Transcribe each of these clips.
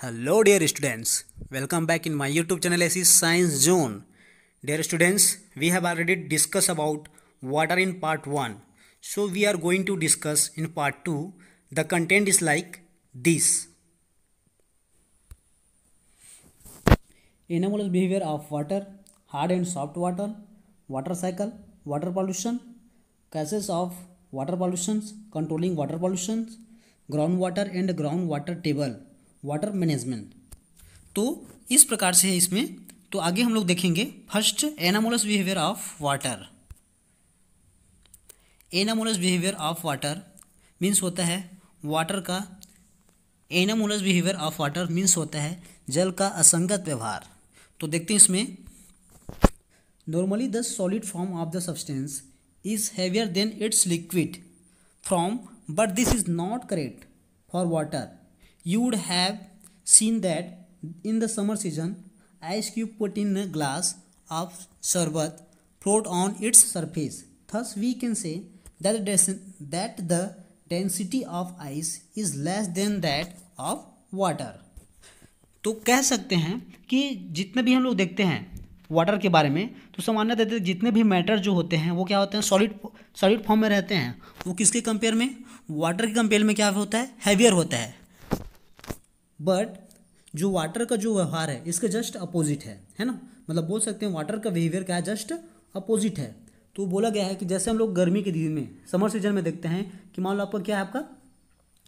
Hello, dear students. Welcome back in my YouTube channel as is Science Zone. Dear students, we have already discussed about water in part 1. So we are going to discuss in part 2. The content is like this. Anomalous behavior of water, hard and soft water, water cycle, water pollution, causes of water pollutions, controlling water pollutions, groundwater and groundwater table, water management. तो इस प्रकार से है इसमें। तो आगे हम लोग देखेंगे first anomalous behaviour of water. Anomalous behaviour of water means होता है वाटर का। Anomalous behaviour of water means होता है जल का असंगत व्यवहार। तो देखते हैं इसमें। Normally the solid form of the substance is heavier than it's liquid form, but this is not correct for water. You would have seen that in the summer season, ice cube put in a glass of sharbat float on its surface. Thus, we can say that the density of ice is less than that of water. तो कह सकते हैं कि जितने भी हम लोग देखते हैं वाटर के बारे में, तो सामान्य देते हैं जितने भी मैटर जो होते हैं वो क्या होते हैं, सॉलिड फॉर्म में रहते हैं। वो किसके कंपेयर में, वाटर के कंपेयर में क्या होता है, हैवियर होता है। बट जो वाटर का जो व्यवहार है इसके जस्ट अपोजिट है ना। मतलब बोल सकते हैं वाटर का बिहेवियर क्या है, जस्ट अपोजिट है। तो बोला गया है कि जैसे हम लोग गर्मी के दिन में समर सीजन में देखते हैं कि मान लो आपका क्या है, आपका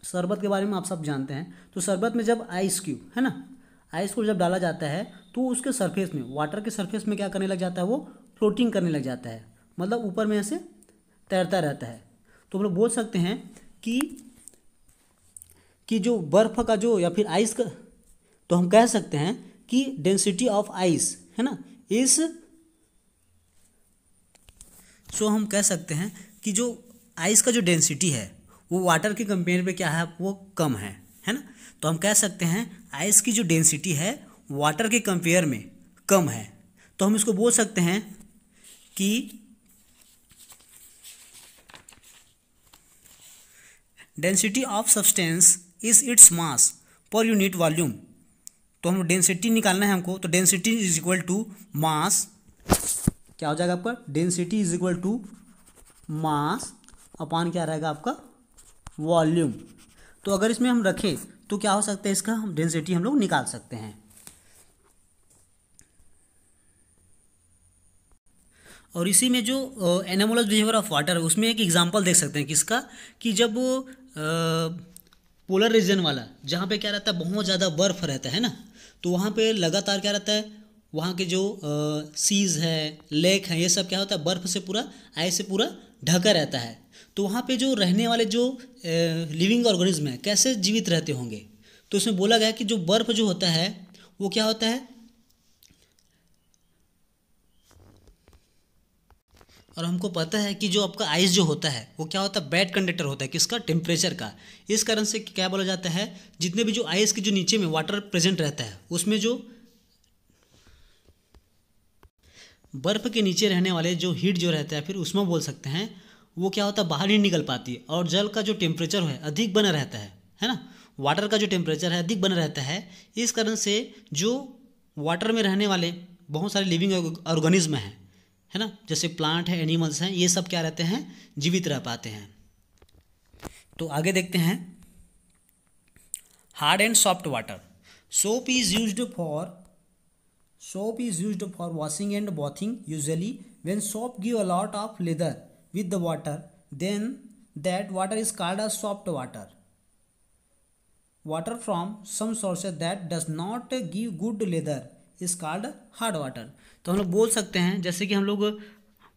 शरबत के बारे में आप सब जानते हैं। तो शरबत में जब आइस क्यूब है ना, आइस को जब डाला जाता है तो उसके सरफेस में, वाटर के सरफेस में क्या करने लग जाता है, वो फ्लोटिंग करने लग जाता है। मतलब ऊपर में ऐसे तैरता रहता है। तो हम लोग बोल सकते हैं कि जो बर्फ़ का जो या फिर आइस का, तो हम कह सकते हैं कि डेंसिटी ऑफ आइस है ना इस, सो हम कह सकते हैं कि जो आइस का जो डेंसिटी है वो वाटर के कंपेयर में क्या है, वो कम है ना। तो हम कह सकते हैं आइस की जो डेंसिटी है वाटर के कंपेयर में कम है। तो हम इसको बोल सकते हैं कि density of substance is its mass per unit volume. तो हम डेंसिटी निकालना है हमको। तो density is equal to mass, क्या हो जाएगा आपका, density is equal to mass upon क्या रहेगा आपका, वॉल्यूम। तो अगर इसमें हम रखें तो क्या हो सकता है, इसका हम डेंसिटी हम लोग निकाल सकते हैं। और इसी में जो एनामोलस बिहेवियर ऑफ वाटर है उसमें एक एग्जांपल देख सकते हैं किसका, कि जब पोलर रीजन वाला जहाँ पे क्या रहता है, बहुत ज़्यादा बर्फ़ रहता है ना, तो वहाँ पे लगातार क्या रहता है, वहाँ के जो सीज़ है, लेक है, ये सब क्या होता है, बर्फ़ से पूरा, आइस से पूरा ढका रहता है। तो वहाँ पे जो रहने वाले जो लिविंग ऑर्गेनिज्म है कैसे जीवित रहते होंगे। तो उसमें बोला गया कि जो बर्फ़ जो होता है वो क्या होता है, और हमको पता है कि जो आपका आइस जो होता है वो क्या होता है, बैड कंडक्टर होता है किसका, टेम्परेचर का। इस कारण से क्या बोला जाता है, जितने भी जो आइस के जो नीचे में वाटर प्रेजेंट रहता है उसमें जो बर्फ़ के नीचे रहने वाले जो हीट जो रहता है, फिर उसमें बोल सकते हैं वो क्या होता है, बाहर नहीं निकल पाती है। और जल का जो टेम्परेचर है अधिक बना रहता है ना। वाटर का जो टेम्परेचर है अधिक बना रहता है। इस कारण से जो वाटर में रहने वाले बहुत सारे लिविंग ऑर्गेनिज्म हैं है ना, जैसे प्लांट है, एनिमल्स हैं, ये सब क्या रहते हैं, जीवित रह पाते हैं। तो आगे देखते हैं hard and soft water. Soap is used for washing and bathing. Usually when soap give a lot of lather with the water, then that water is called a soft water. Water from some sources that does not give good leather is called hard water. तो हम लोग बोल सकते हैं जैसे कि हम लोग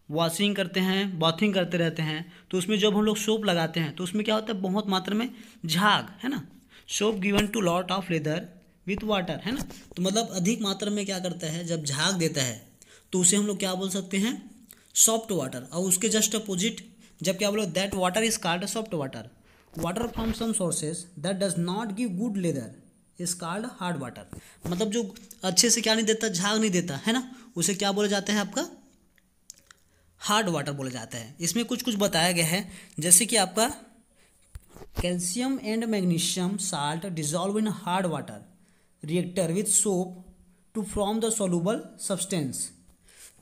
वॉशिंग करते हैं, बॉथिंग करते रहते हैं, तो उसमें जब हम लोग सोप लगाते हैं तो उसमें क्या होता है, बहुत मात्रा में झाग है ना। Soap given to lot of lather with water है ना। तो मतलब अधिक मात्रा में क्या करता है, जब झाग देता है तो उसे हम लोग क्या बोल सकते हैं, सॉफ्ट वाटर। और उसके जस्ट अपोजिट जब क्या बोलो, that water is called soft water. Water from some sources that does not give good lather is called hard water. मतलब जो अच्छे से क्या नहीं देता, झाग नहीं देता है ना, उसे क्या बोला जाता है, आपका हार्ड वाटर बोला जाता है। इसमें कुछ कुछ बताया गया है, जैसे कि आपका calcium and magnesium salt dissolve in hard water reactor with soap to form the soluble substance.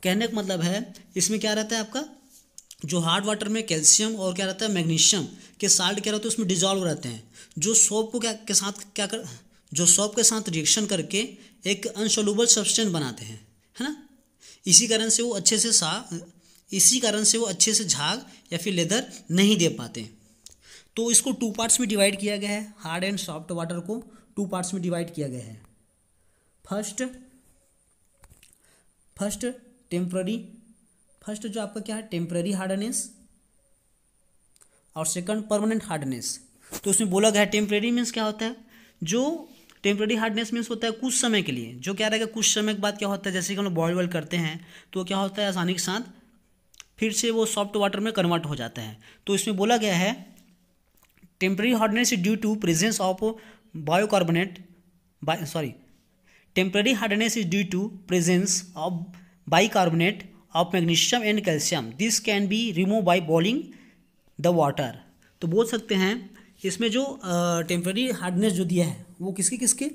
कहने का मतलब है इसमें क्या रहता है आपका, जो हार्ड वाटर में कैल्शियम और क्या रहता है मैग्नीशियम के साल्ट क्या रहते हैं उसमें डिजॉल्व रहते हैं, जो सोप को जो सोप के साथ रिएक्शन करके एक अनसोलूबल सब्सटेंस बनाते हैं, है ना। इसी कारण से वो अच्छे से झाग या फिर लेदर नहीं दे पाते। तो इसको टू पार्ट्स में डिवाइड किया गया है, हार्ड एंड सॉफ्ट वाटर को टू पार्ट्स में डिवाइड किया गया है। फर्स्ट जो आपका क्या है टेम्पररी हार्डनेस और सेकंड परमानेंट हार्डनेस। तो उसमें बोला गया है टेम्पररी मीन्स क्या होता है, जो टेम्पररी हार्डनेस मीन्स होता है कुछ समय के लिए, जो क्या रहेगा कुछ समय के बाद क्या होता है, जैसे कि हम लोग बॉयल करते हैं तो क्या होता है आसानी के साथ फिर से वो सॉफ्ट वाटर में कन्वर्ट हो जाता है। तो इसमें बोला गया है temporary hardness due to presence of temporary hardness is due to presence of bicarbonate of magnesium and calcium, this can be remove by boiling the water. तो बोल सकते हैं इसमें जो टेम्पररी हार्डनेस जो दिया है वो किसके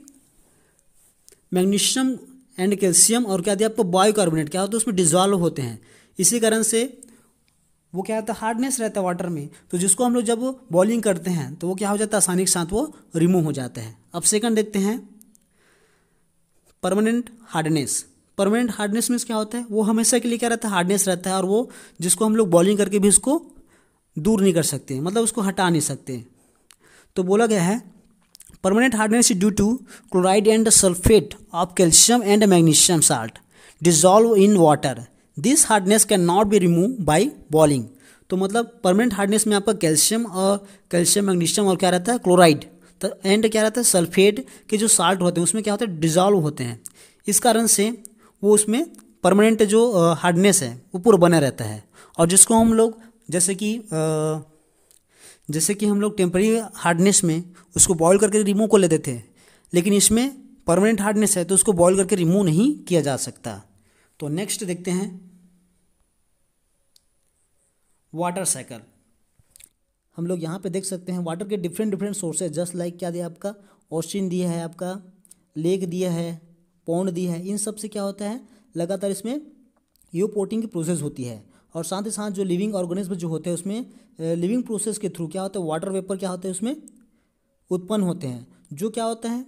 मैग्नीशियम एंड कैल्शियम और क्या दिया आपको बाइकार्बोनेट, क्या होता है उसमें डिजॉल्व होते हैं, इसी कारण से वो क्या होता है हार्डनेस रहता है वाटर में। तो जिसको हम लोग जब बॉइलिंग करते हैं तो वो क्या हो जाता है आसानी के साथ वो रिमूव हो जाता है। अब सेकंड देखते हैं permanent hardness. Permanent hardness means क्या होता है, वो हमेशा के लिए क्या रहता है हार्डनेस रहता है और वो जिसको हम लोग बॉइलिंग करके भी इसको दूर नहीं कर सकते, मतलब उसको हटा नहीं सकते। तो बोला गया है permanent hardness due to chloride and sulphate of calcium and magnesium salt dissolve in water, this hardness can not be remove by boiling. तो मतलब परमानेंट हार्डनेस में आपका कैल्शियम मैग्नीशियम और क्या रहता है क्लोराइड एंड क्या रहता है सल्फेट के जो साल्ट होते हैं उसमें क्या होता है डिजॉल्व होते हैं, इस कारण से वो उसमें परमानेंट जो हार्डनेस है वो पूरा बना रहता है। और जिसको हम लोग जैसे कि हम लोग टेम्पररी हार्डनेस में उसको बॉयल करके रिमूव कर लेते थे, लेकिन इसमें परमानेंट हार्डनेस है तो उसको बॉयल करके रिमूव नहीं किया जा सकता। तो नेक्स्ट देखते हैं वाटर साइकिल। हम लोग यहाँ पे देख सकते हैं वाटर के डिफरेंट सोर्सेज, जस्ट लाइक क्या दिया आपका ओशन दिया है, आपका लेक दिया है, पौंड दिया है, इन सब से क्या होता है लगातार इसमें इवापोरेटिंग की प्रोसेस होती है। और साथ ही साथ जो लिविंग ऑर्गेनिज्म जो होते हैं उसमें लिविंग प्रोसेस के थ्रू क्या होता है वाटर वेपर क्या होता है उसमें उत्पन्न होते हैं। जो क्या होता है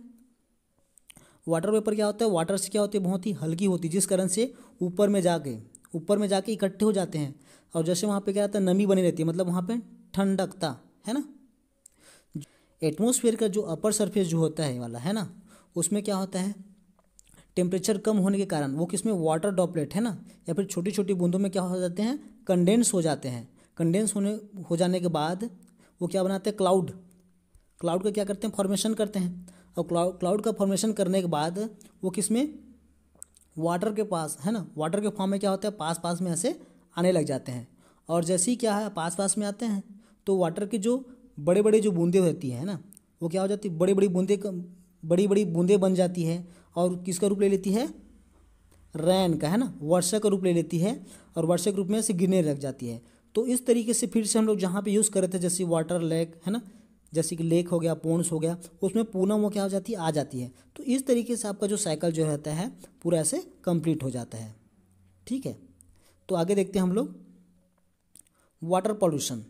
वाटर वेपर क्या होता है वाटर से क्या होती है बहुत ही हल्की होती है, जिस कारण से ऊपर में जाके इकट्ठे हो जाते हैं और जैसे वहाँ पे क्या होता है नमी बनी रहती है, मतलब वहाँ पे ठंडकता है ना। एटमॉस्फेयर का जो अपर सरफेस जो होता है वाला है ना, उसमें क्या होता है टेम्परेचर कम होने के कारण वो किसमें वाटर ड्रॉपलेट है ना या फिर छोटी छोटी बूंदों में क्या हो जाते हैं कंडेंस हो जाते हैं। कंडेंस हो जाने के बाद वो क्या बनाते हैं क्लाउड का क्या करते हैं फॉर्मेशन करते हैं। और क्लाउड का फॉर्मेशन करने के बाद वो किसमें वाटर के पास है ना, वाटर के फॉर्म में क्या होता है पास में ऐसे आने लग जाते हैं। और जैसे ही क्या है पास में आते हैं तो वाटर की जो बड़े जो बूंदें होती है ना वो क्या हो जाती है बड़ी बूंदें बन जाती है और किसका रूप ले लेती है रैन का है ना, वर्षा का रूप ले लेती है और वर्षा के रूप में से गिरने लग जाती है। तो इस तरीके से फिर से हम लोग जहाँ पे यूज़ कर रहे थे जैसे वाटर लेक है ना, जैसे कि लेक हो गया पोन्स हो गया, उसमें पूनम वो क्या हो जाती है आ जाती है। तो इस तरीके से आपका जो साइकिल जो रहता है पूरा ऐसे कंप्लीट हो जाता है। ठीक है, तो आगे देखते हैं हम लोग water pollution.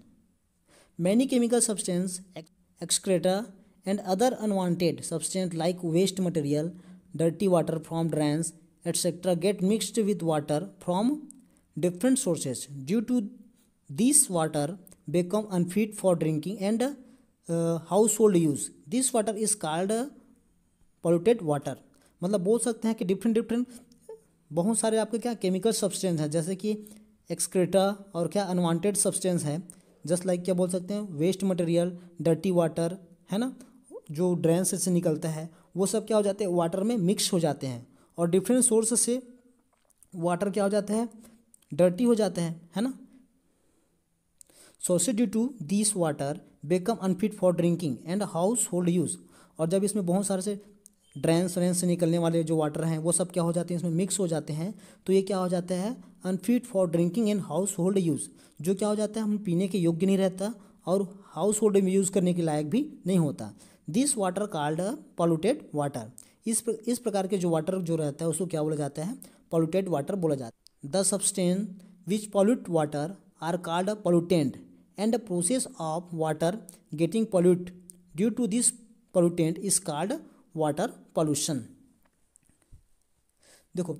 Many chemical substance excreta and other unwanted substance like waste material, dirty water from drains, etc. get mixed with water from different sources. Due to this water become unfit for drinking and household use. This water is called polluted water. मतलब बोल सकते हैं कि different बहुत सारे आपके क्या chemical substance हैं जैसे कि एक्सक्रेटा और क्या अनवांटेड सब्सटेंस है, जस्ट लाइक क्या बोल सकते हैं वेस्ट मटेरियल, डर्टी वाटर है ना, जो ड्रेन से निकलता है वो सब क्या हो जाते हैं वाटर में मिक्स हो जाते हैं और डिफरेंट सोर्स से वाटर क्या हो जाता है डर्टी हो जाता है ना। Source due to this water become unfit for drinking and household use. और जब इसमें बहुत सारे से ड्रेन से निकलने वाले जो वाटर हैं वो सब क्या हो जाते हैं इसमें मिक्स हो जाते हैं, तो ये क्या हो जाता है unfit for drinking and household use, जो क्या हो जाता है हम पीने के योग्य नहीं रहता और हाउस होल्ड में यूज़ करने के लायक भी नहीं होता। This water called polluted water. इस प्रकार के जो वाटर जो रहता है उसको क्या बोला जाता है, पॉल्यूटेड वाटर बोला जाता है। The substance which pollute water are called pollutant and the process of water getting polluted due to this pollutant is called water pollution। देखो,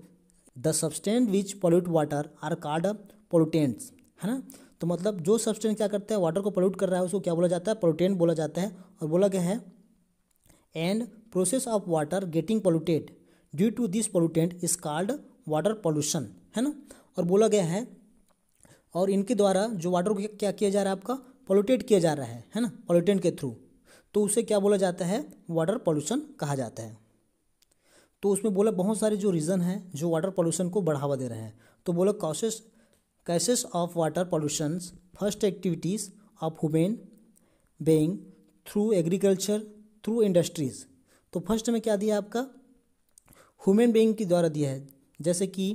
the substance which pollute water are called pollutants, है ना। तो मतलब जो substance क्या करता है, water को पोल्यूट कर रहा है, उसको क्या बोला जाता है, पोल्यूटेंट बोला जाता है। और बोला गया है and process of water getting polluted due to this pollutant is called water pollution, है ना। और बोला गया है और इनके द्वारा जो वाटर को क्या किया जा रहा है, आपका पोल्यूटेड किया जा रहा है ना, पोल्यूटेंट के थ्रू, तो उसे क्या बोला जाता है, वाटर पोल्यूशन कहा जाता है। तो उसमें बोला बहुत सारे जो रीज़न हैं जो वाटर पोल्यूशन को बढ़ावा दे रहे हैं। तो बोला cases of water pollution, first activities of human being through agriculture through industries. तो फर्स्ट में क्या दिया आपका, ह्यूमन बीइंग के द्वारा दिया है। जैसे कि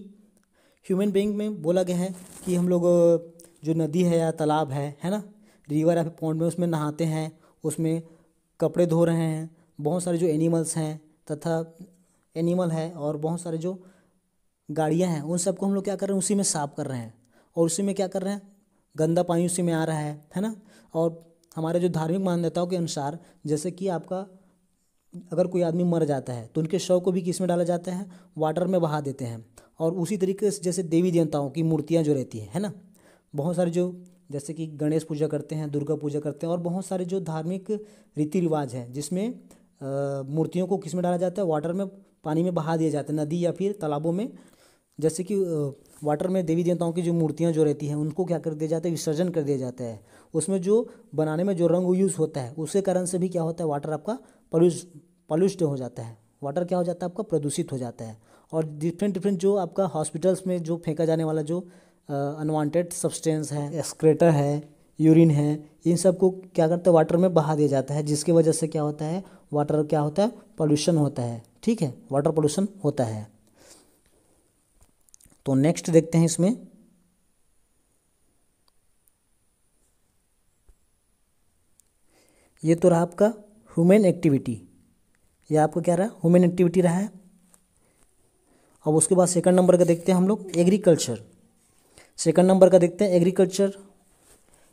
ह्यूमन बीइंग में बोला गया है कि हम लोग जो नदी है या तालाब है ना, रिवर या फिर पॉन्ड में, उसमें नहाते हैं, उसमें कपड़े धो रहे हैं, बहुत सारे जो एनिमल्स हैं तथा एनिमल है और बहुत सारे जो गाड़ियाँ हैं उन सबको हम लोग क्या कर रहे हैं, उसी में साफ कर रहे हैं और उसी में क्या कर रहे हैं, गंदा पानी उसी में आ रहा है ना। और हमारे जो धार्मिक मान्यताओं के अनुसार, जैसे कि आपका अगर कोई आदमी मर जाता है तो उनके शव को भी किस में डाला जाता है, वाटर में बहा देते हैं। और उसी तरीके से जैसे देवी देवताओं की मूर्तियाँ जो रहती है ना, बहुत सारे जो जैसे कि गणेश पूजा करते हैं, दुर्गा पूजा करते हैं और बहुत सारे जो धार्मिक रीति रिवाज है जिसमें मूर्तियों को किस में डाला जाता है, वाटर में, पानी में बहा दिया जाता है, नदी या फिर तालाबों में। जैसे कि वाटर में देवी देवताओं की जो मूर्तियाँ जो रहती हैं उनको क्या कर दिया जाता है, विसर्जन कर दिया जाता है। उसमें जो बनाने में जो रंग यूज़ होता है उसके कारण से भी क्या होता है, वाटर आपका पॉल्यूट हो जाता है, वाटर क्या हो जाता है, आपका प्रदूषित हो जाता है। और डिफरेंट जो आपका हॉस्पिटल्स में जो फेंका जाने वाला जो अनवांटेड सब्सटेंस है, एक्सक्रेटर है, यूरिन है, इन सब को क्या करता है, वाटर में बहा दिया जाता है, जिसकी वजह से क्या होता है, वाटर क्या होता है, पॉल्यूशन होता है। ठीक है, वाटर पॉल्यूशन होता है। तो नेक्स्ट देखते हैं इसमें, ये तो रहा आपका ह्यूमन एक्टिविटी, ये आपका क्या रहा, ह्यूमन एक्टिविटी रहा है। अब उसके बाद सेकंड नंबर का देखते हैं हम लोग, एग्रीकल्चर। सेकंड नंबर का देखते हैं एग्रीकल्चर।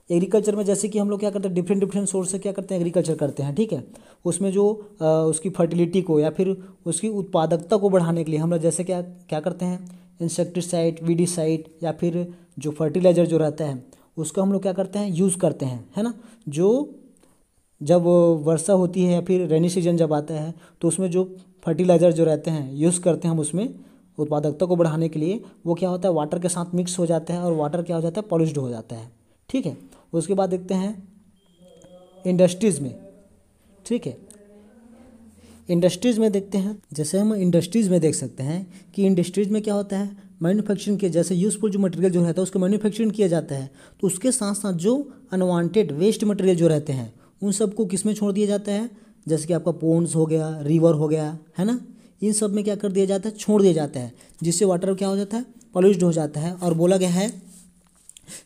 एग्रीकल्चर में जैसे कि हम लोग क्या करते हैं, डिफरेंट सोर्स से क्या करते हैं, एग्रीकल्चर करते हैं। ठीक है, उसमें जो उसकी फर्टिलिटी को या फिर उसकी उत्पादकता को बढ़ाने के लिए हम लोग जैसे क्या करते हैं, इंसेक्टिसाइड, वीडिसाइड या फिर जो फर्टिलाइज़र जो रहता है उसका हम लोग क्या करते हैं, यूज़ करते हैं, है ना। जो जब वर्षा होती है या फिर रेनी सीजन जब आता है तो उसमें जो फर्टिलाइज़र जो रहते हैं यूज़ करते हैं हम उसमें उत्पादकता को बढ़ाने के लिए, वो क्या होता है, वाटर के साथ मिक्स हो जाता है और वाटर क्या हो जाता है, पॉल्यूट हो जाता है। ठीक है, उसके बाद देखते हैं इंडस्ट्रीज़ में। ठीक है, इंडस्ट्रीज़ में देखते हैं, जैसे हम इंडस्ट्रीज़ में देख सकते हैं कि इंडस्ट्रीज़ में क्या होता है, मैन्युफैक्चरिंग के, जैसे यूज़फुल जो मटेरियल जो रहता है उसको मैन्युफैक्चरिंग किया जाता है, तो उसके साथ साथ जो अनवांटेड वेस्ट मटेरियल जो रहते हैं उन सबको किस में छोड़ दिया जाता है, जैसे कि आपका पोन्स हो गया, रिवर हो गया, है ना, इन सब में क्या कर दिया जाता है, छोड़ दिया जाता है, जिससे वाटर क्या हो जाता है, पॉल्यूट हो जाता है। और बोला गया है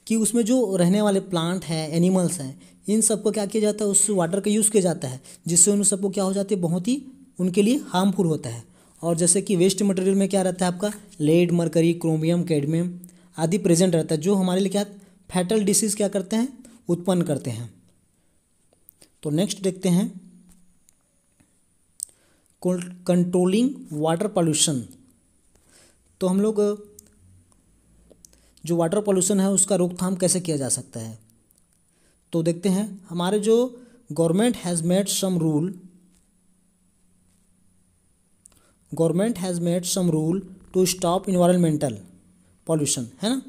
कि उसमें जो रहने वाले प्लांट हैं, एनिमल्स हैं, इन सबको क्या किया जाता है, उस वाटर का यूज़ किया जाता है, जिससे उन सबको क्या हो जाती है, बहुत ही उनके लिए हार्मफुल होता है। और जैसे कि वेस्ट मटेरियल में क्या रहता है आपका, लेड, मरकरी, क्रोमियम, कैडमियम आदि प्रेजेंट रहता है, जो हमारे लिए क्या फैटल डिसीज़ क्या करते हैं, उत्पन्न करते हैं। तो नेक्स्ट देखते हैं कंट्रोलिंग वाटर पॉल्यूशन। तो हम लोग जो वाटर पॉल्यूशन है उसका रोकथाम कैसे किया जा सकता है, तो देखते हैं हमारे जो government has made some rule to stop environmental pollution, है ना।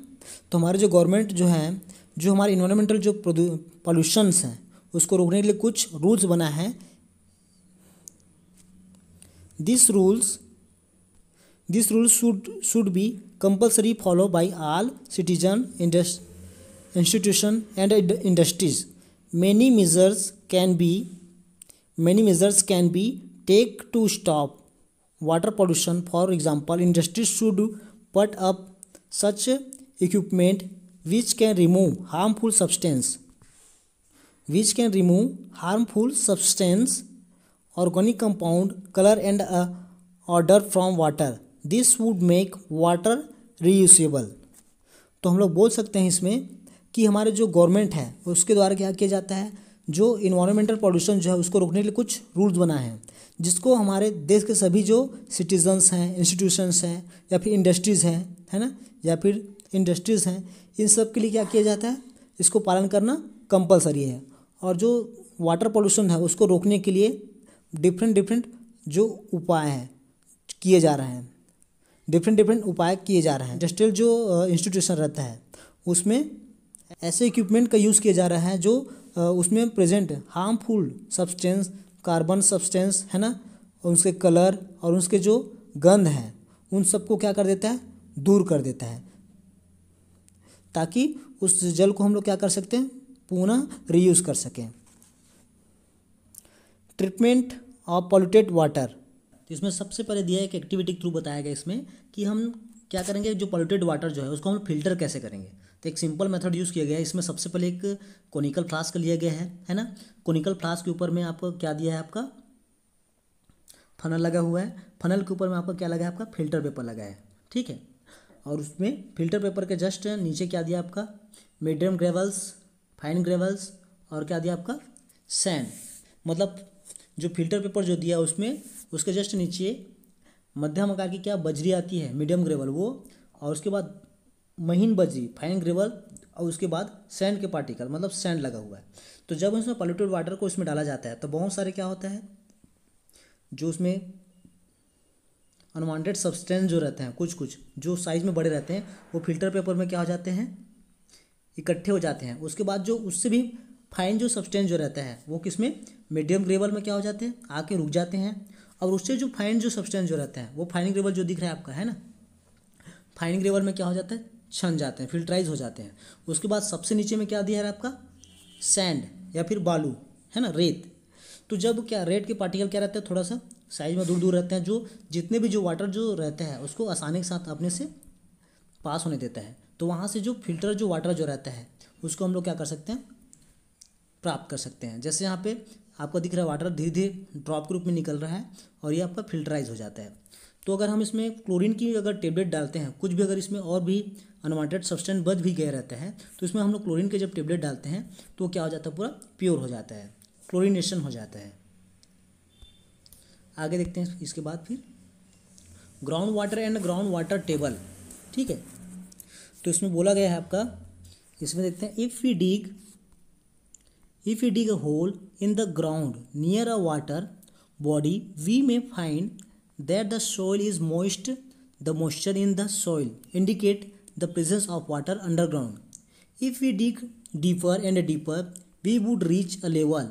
तो हमारे जो गवर्नमेंट जो है, जो हमारे इन्वायरमेंटल जो पॉल्यूशंस हैं उसको रोकने के लिए कुछ रूल्स बना है। These rules should be compulsory followed by all citizen, institution and industries. Many measures can be taken to stop water pollution. For example, industries should put up such equipment which can remove harmful substance, organic compound, color and odour from water, this would make water reusable. तो हम लोग बोल सकते हैं इसमें कि हमारे जो गवर्नमेंट है उसके द्वारा क्या किया जाता है, जो इन्वायरमेंटल पॉल्यूशन जो है उसको रोकने के लिए कुछ रूल्स बनाए हैं, जिसको हमारे देश के सभी जो सिटीजन्स हैं, इंस्टीट्यूशंस हैं या फिर इंडस्ट्रीज़ हैं, है ना, या फिर इंडस्ट्रीज़ हैं, इन सब के लिए क्या किया जाता है, इसको पालन करना कंपलसरी है। और जो वाटर पोल्यूशन है उसको रोकने के लिए डिफरेंट जो उपाय हैं किए जा रहे हैं, डिफरेंट उपाय किए जा रहे हैं। इंडस्ट्रियल जो इंस्टीट्यूशन रहता है उसमें ऐसे इक्विपमेंट का यूज़ किया जा रहा है जो उसमें present harmful substance, carbon substance, है ना, और उसके कलर और उसके जो गंध है उन सबको क्या कर देता है, दूर कर देता है, ताकि उस जल को हम लोग क्या कर सकते हैं, पुनः रीयूज़ कर सकें। ट्रीटमेंट ऑफ पॉल्यूटेड वाटर, तो इसमें सबसे पहले दिया एक एक्टिविटी के थ्रू बताया गया इसमें कि हम क्या करेंगे, जो पॉल्यूटेड वाटर जो है उसको हम फिल्टर कैसे करेंगे। तो एक सिंपल मेथड यूज़ किया गया है इसमें। सबसे पहले एक कोनिकल फ्लास्क लिया गया है ना। कोनिकल फ्लास्क के ऊपर में आपको क्या दिया है, आपका फनल लगा हुआ है, फनल के ऊपर में आपका क्या लगा है, आपका फिल्टर पेपर लगा है, ठीक है। और उसमें फिल्टर पेपर के जस्ट नीचे क्या दिया आपका, मीडियम ग्रेवल्स, फाइन ग्रेवल्स और क्या दिया आपका, सैंड। मतलब जो फिल्टर पेपर जो दिया उसमें उसके जस्ट नीचे मध्यम आकार की क्या बजरी आती है, मीडियम ग्रेवल वो, और उसके बाद महीन बजरी फाइन ग्रेवल, और उसके बाद सैंड के पार्टिकल, मतलब सैंड लगा हुआ है। तो जब उसमें पॉल्यूटेड वाटर को इसमें डाला जाता है तो बहुत सारे क्या होता है, जो उसमें अनवांटेड सब्सटेंस जो रहते हैं, कुछ जो साइज में बड़े रहते हैं, वो फिल्टर पेपर में क्या हो जाते हैं, इकट्ठे हो जाते हैं। उसके बाद जो उससे भी फाइन जो सब्सटेंस जो रहता है वो किसमें, मीडियम ग्रेवल में क्या हो जाते हैं, आके रुक जाते हैं। और उससे जो फाइन जो सब्सटेंस जो रहता है वो फाइन ग्रेवल जो दिख रहा है आपका, है ना, फाइन ग्रेवल में क्या हो जाता है, छन जाते हैं, फिल्टराइज हो जाते हैं। उसके बाद सबसे नीचे में क्या दिया है आपका, सैंड या फिर बालू, है ना, रेत। तो जब क्या रेत के पार्टिकल क्या रहते हैं, थोड़ा सा साइज में दूर दूर रहते हैं, जो जितने भी जो वाटर जो रहते हैं उसको आसानी के साथ अपने से पास होने देता है। तो वहाँ से जो फिल्टर जो वाटर जो रहता है उसको हम लोग क्या कर सकते हैं, प्राप्त कर सकते हैं। जैसे यहाँ पे आपको दिख रहा है वाटर धीरे धीरे ड्रॉप के रूप में निकल रहा है और ये आपका फिल्टराइज हो जाता है। तो अगर हम इसमें क्लोरीन की अगर टेबलेट डालते हैं, कुछ भी अगर इसमें और भी अनवांटेड सब्सटेंस बच भी गए रहते हैं, तो इसमें हम लोग क्लोरीन के जब टेबलेट डालते हैं तो क्या हो जाता है, पूरा प्योर हो जाता है, क्लोरीनेशन हो जाता है। आगे देखते हैं इसके बाद फिर ground water and ground water table, ठीक है। तो इसमें बोला गया है आपका, इसमें देखते हैं, if we dig a hole in the ground near a water body we may find that the soil is moist, the moisture in the soil indicate the presence of water underground. If we dig deeper and deeper we would reach a level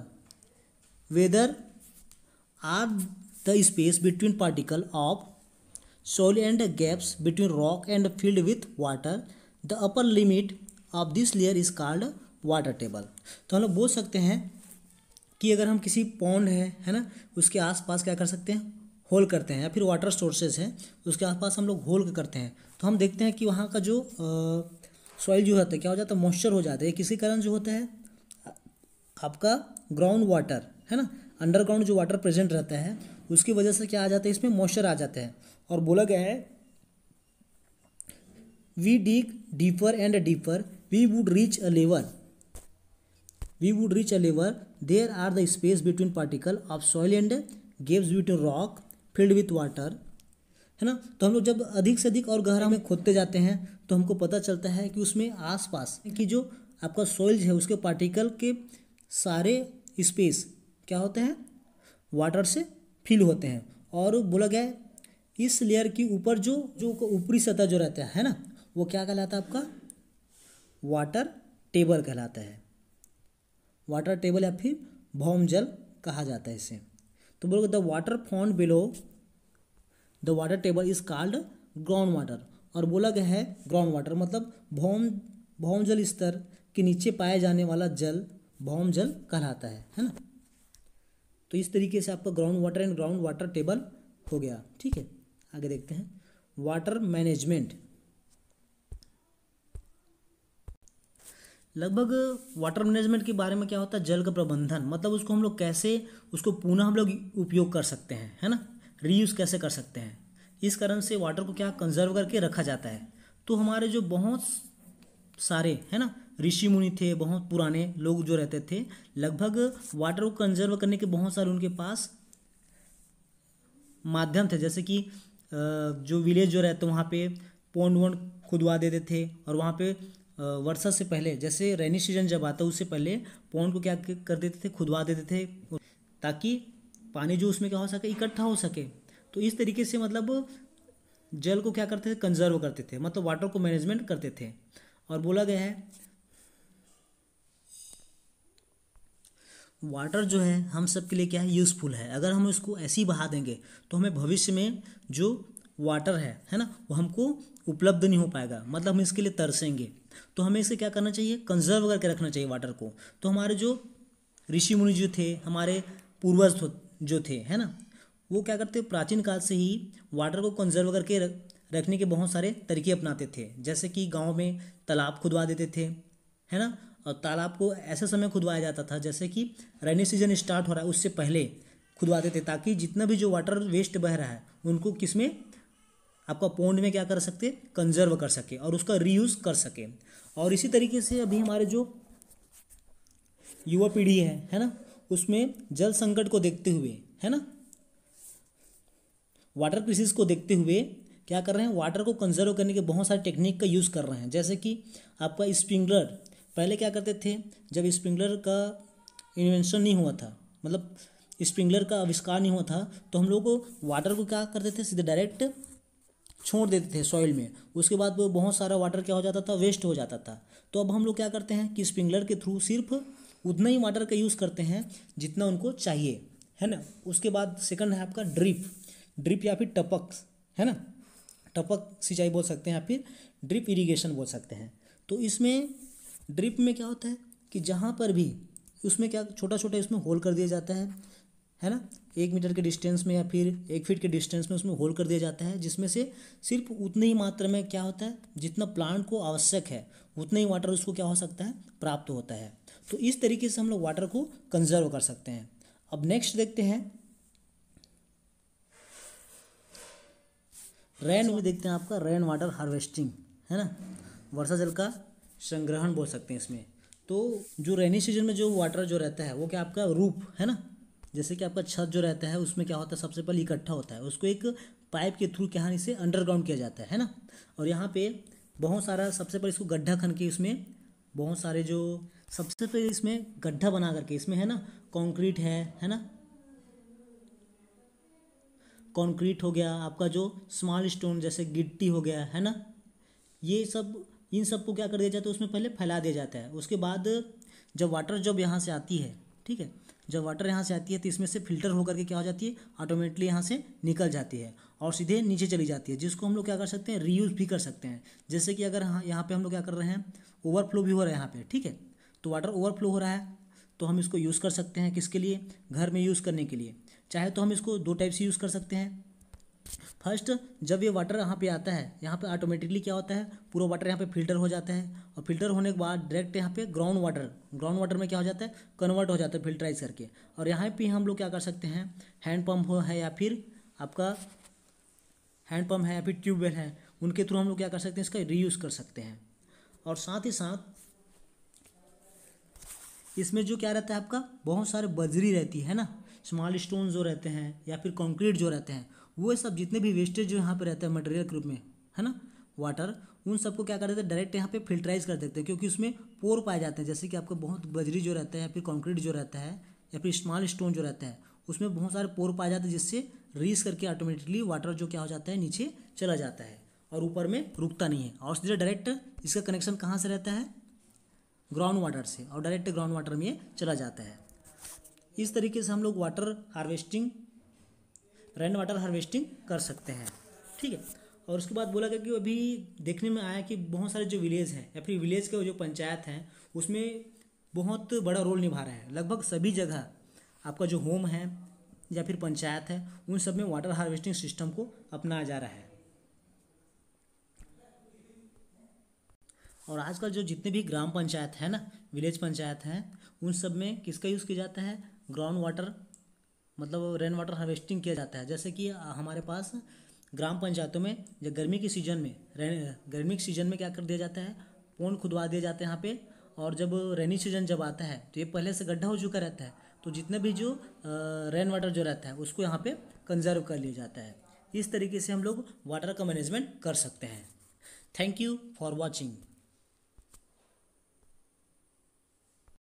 whether are the space between particle of soil and gaps between rock and filled with water, the upper limit of this layer is called water table. तो हम लोग बोल सकते हैं कि अगर हम किसी पॉन्ड है ना, उसके आसपास क्या कर सकते हैं, होल करते हैं, या फिर वाटर सोर्सेज हैं उसके आसपास हम लोग होल करते हैं, तो हम देखते हैं कि वहाँ का जो सॉइल जो होता है क्या हो जाता है, मॉइस्चर हो जाता है। किसी कारण जो होता है आपका ग्राउंड वाटर, है ना, अंडरग्राउंड जो वाटर प्रेजेंट रहता है उसकी वजह से क्या आ जाता है, इसमें मॉइस्चर आ जाता है। और बोला गया है we dig deeper and deeper we would reach a level there are the space between particle of soil and gaps between rock filled with water, है ना। तो हम लोग जब अधिक से अधिक और गहरा में खोदते जाते हैं तो हमको पता चलता है कि उसमें आसपास की जो आपका सॉइल है उसके पार्टिकल के सारे स्पेस क्या होते हैं, वाटर से फिल होते हैं। और बोला गया है इस लेयर के ऊपर जो ऊपरी सतह जो रहता है ना, वो क्या कहलाता है आपका, वाटर टेबल कहलाता है। वाटर टेबल या फिर भौम जल कहा जाता है इसे। तो बोलोगे the water found below the water table is called ground water. और बोला गया है ग्राउंड वाटर मतलब भौम जल स्तर के नीचे पाया जाने वाला जल भौम जल कहलाता है ना। तो इस तरीके से आपका ground water and ground water table हो गया, ठीक है। आगे देखते हैं वाटर मैनेजमेंट। लगभग वाटर मैनेजमेंट के बारे में क्या होता है, जल का प्रबंधन, मतलब उसको हम लोग कैसे उसको पुनः हम लोग उपयोग कर सकते हैं, है ना, रीयूज़ कैसे कर सकते हैं। इस कारण से वाटर को क्या कंजर्व करके रखा जाता है। तो हमारे जो बहुत सारे है ना ऋषि मुनि थे, बहुत पुराने लोग जो रहते थे, लगभग वाटर को कंजर्व करने के बहुत सारे उनके पास माध्यम थे। जैसे कि जो विलेज जो रहते वहाँ पे पौंड वोंड खुदवा देते थे, और वहाँ पे वर्षा से पहले जैसे रेनी सीजन जब आता है उससे पहले पौंड को क्या कर देते थे, खुदवा देते थे, ताकि पानी जो उसमें क्या हो सके, इकट्ठा हो सके। तो इस तरीके से मतलब जल को क्या करते थे, कंजर्व करते थे, मतलब वाटर को मैनेजमेंट करते थे। और बोला गया है वाटर जो है हम सब के लिए क्या है, यूज़फुल है। अगर हम इसको ऐसे ही बहा देंगे तो हमें भविष्य में जो वाटर है ना, वो हमको उपलब्ध नहीं हो पाएगा, मतलब हम इसके लिए तरसेंगे। तो हमें इसे क्या करना चाहिए, कंजर्व करके रखना चाहिए वाटर को। तो हमारे जो ऋषि मुनि जो थे, हमारे पूर्वज जो थे है ना, वो क्या करते, प्राचीन काल से ही वाटर को कंजर्व करके रखने के बहुत सारे तरीके अपनाते थे। जैसे कि गांव में तालाब खुदवा देते थे है ना, और तालाब को ऐसे समय खुदवाया जाता था जैसे कि रेनी सीजन स्टार्ट हो रहा है उससे पहले खुदवाते थे, ताकि जितना भी जो वाटर वेस्ट बह रहा है उनको किसमें, आपका पौंड में क्या कर सकते, कंजर्व कर सके और उसका रीयूज़ कर सके। और इसी तरीके से अभी हमारे जो युवा पीढ़ी है ना, उसमें जल संकट को देखते हुए है ना, वाटर क्राइसिस को देखते हुए क्या कर रहे हैं, वाटर को कंजर्व करने के बहुत सारे टेक्निक का यूज़ कर रहे हैं। जैसे कि आपका स्प्रिंकलर, पहले क्या करते थे, जब स्प्रिंकलर का इन्वेंशन नहीं हुआ था, मतलब स्प्रिंकलर का आविष्कार नहीं हुआ था, तो हम लोग वाटर को क्या करते थे, सीधे डायरेक्ट छोड़ देते थे सॉइल में। उसके बाद वो बहुत सारा वाटर क्या हो जाता था, वेस्ट हो जाता था। तो अब हम लोग क्या करते हैं कि स्प्रिंकलर के थ्रू सिर्फ उतना ही वाटर का यूज़ करते हैं जितना उनको चाहिए है ना। उसके बाद सेकंड है आपका ड्रिप या फिर टपक है ना, टपक सिंचाई बोल सकते हैं या फिर ड्रिप इरिगेशन बोल सकते हैं। तो इसमें ड्रिप में क्या होता है कि जहाँ पर भी उसमें क्या छोटा छोटा इसमें होल कर दिया जाता है ना, 1 मीटर के डिस्टेंस में या फिर 1 फीट के डिस्टेंस में उसमें होल कर दिया जाता है, जिसमें से सिर्फ उतनी ही मात्रा में क्या होता है, जितना प्लांट को आवश्यक है उतना ही वाटर उसको क्या हो सकता है, प्राप्त होता है। तो इस तरीके से हम लोग वाटर को कंजर्व कर सकते हैं। अब नेक्स्ट देखते हैं रेन में, देखते हैं आपका रेन वाटर हार्वेस्टिंग है ना, वर्षा जल का संग्रहण बोल सकते हैं इसमें। तो जो रेनी सीजन में जो वाटर जो रहता है वो क्या आपका रूप है ना, जैसे कि आपका छत जो रहता है उसमें क्या होता है, सबसे पहले इकट्ठा होता है, उसको एक पाइप के थ्रू क्या इसे अंडरग्राउंड किया जाता है ना। और यहाँ पे बहुत सारा, सबसे पहले इसको गड्ढा खन के इसमें बहुत सारे जो, सबसे पहले इसमें गड्ढा बना करके इसमें है ना कंक्रीट है ना, कंक्रीट हो गया आपका, जो स्मॉल स्टोन जैसे गिट्टी हो गया है ना, ये सब, इन सब को क्या कर दिया जाता है, उसमें पहले फैला दिया जाता है। उसके बाद जब वाटर जब यहाँ से आती है, ठीक है, जब वाटर यहाँ से आती है तो इसमें से फिल्टर होकर के क्या हो जाती है, ऑटोमेटिकली यहाँ से निकल जाती है और सीधे नीचे चली जाती है, जिसको हम लोग क्या कर सकते हैं, रीयूज़ भी कर सकते हैं। जैसे कि अगर यहाँ पे हम लोग क्या कर रहे हैं, ओवरफ्लो भी हो रहा है यहाँ पे, ठीक है, तो वाटर ओवरफ्लो हो रहा है तो हम इसको यूज़ कर सकते हैं, किसके लिए, घर में यूज़ करने के लिए। चाहे तो हम इसको 2 टाइप से यूज़ कर सकते हैं। फर्स्ट, जब ये वाटर यहाँ पे आता है, यहाँ पे ऑटोमेटिकली क्या होता है, पूरा वाटर यहाँ पे फिल्टर हो जाता है, और फिल्टर होने के बाद डायरेक्ट यहाँ पे ग्राउंड वाटर में क्या हो जाता है, कन्वर्ट हो जाता है फिल्टराइज करके। और यहाँ पे हम लोग क्या कर सकते हैं, हैंड पंप हो है या फिर आपका हैंड पंप है या फिर ट्यूबवेल है, उनके थ्रू हम लोग क्या कर सकते हैं, इसका रीयूज़ कर सकते हैं। और साथ ही साथ इसमें जो क्या रहता है आपका, बहुत सारे बजरी रहती है ना, स्मॉल स्टोन जो रहते हैं या फिर कंक्रीट जो रहते हैं, वो सब जितने भी वेस्टेज जो यहाँ पे रहता है मटेरियल के रूप में है ना, वाटर, उन सबको क्या कर देते हैं, डायरेक्ट यहाँ पे फिल्टराइज कर देते हैं, क्योंकि उसमें पोर पाए जाते हैं। जैसे कि आपका बहुत बजरी जो रहता है या फिर कंक्रीट जो रहता है या फिर स्मॉल स्टोन जो रहता है, उसमें बहुत सारे पोर पाए जाते हैं, जिससे रीस करके ऑटोमेटिकली वाटर जो क्या हो जाता है, नीचे चला जाता है और ऊपर में रुकता नहीं है। और सीधे डायरेक्ट इसका कनेक्शन कहाँ से रहता है, ग्राउंड वाटर से, और डायरेक्ट ग्राउंड वाटर में ये चला जाता है। इस तरीके से हम लोग water harvesting, rain water harvesting कर सकते हैं, ठीक है। और उसके बाद बोला गया कि अभी देखने में आया कि बहुत सारे जो विलेज हैं या फिर विलेज के जो पंचायत हैं उसमें बहुत बड़ा रोल निभा रहे हैं। लगभग सभी जगह आपका जो होम है या फिर पंचायत है, उन सब में वाटर हार्वेस्टिंग सिस्टम को अपनाया जा रहा है। और आजकल जो जितने भी ग्राम पंचायत है ना, विलेज पंचायत हैं, उन सब में किसका यूज़ किया जाता है, ग्राउंड वाटर मतलब रेन वाटर हार्वेस्टिंग किया जाता है। जैसे कि हमारे पास ग्राम पंचायतों में जब गर्मी के सीजन में गर्मी के सीजन में क्या कर दिया जाता है, पोंड खुदवा दिए जाते हैं यहाँ पे। और जब रेनी सीजन जब आता है तो ये पहले से गड्ढा हो चुका रहता है, तो जितने भी जो रेन वाटर जो रहता है उसको यहाँ पे कंजर्व कर लिया जाता है। इस तरीके से हम लोग वाटर का मैनेजमेंट कर सकते हैं। Thank you for watching.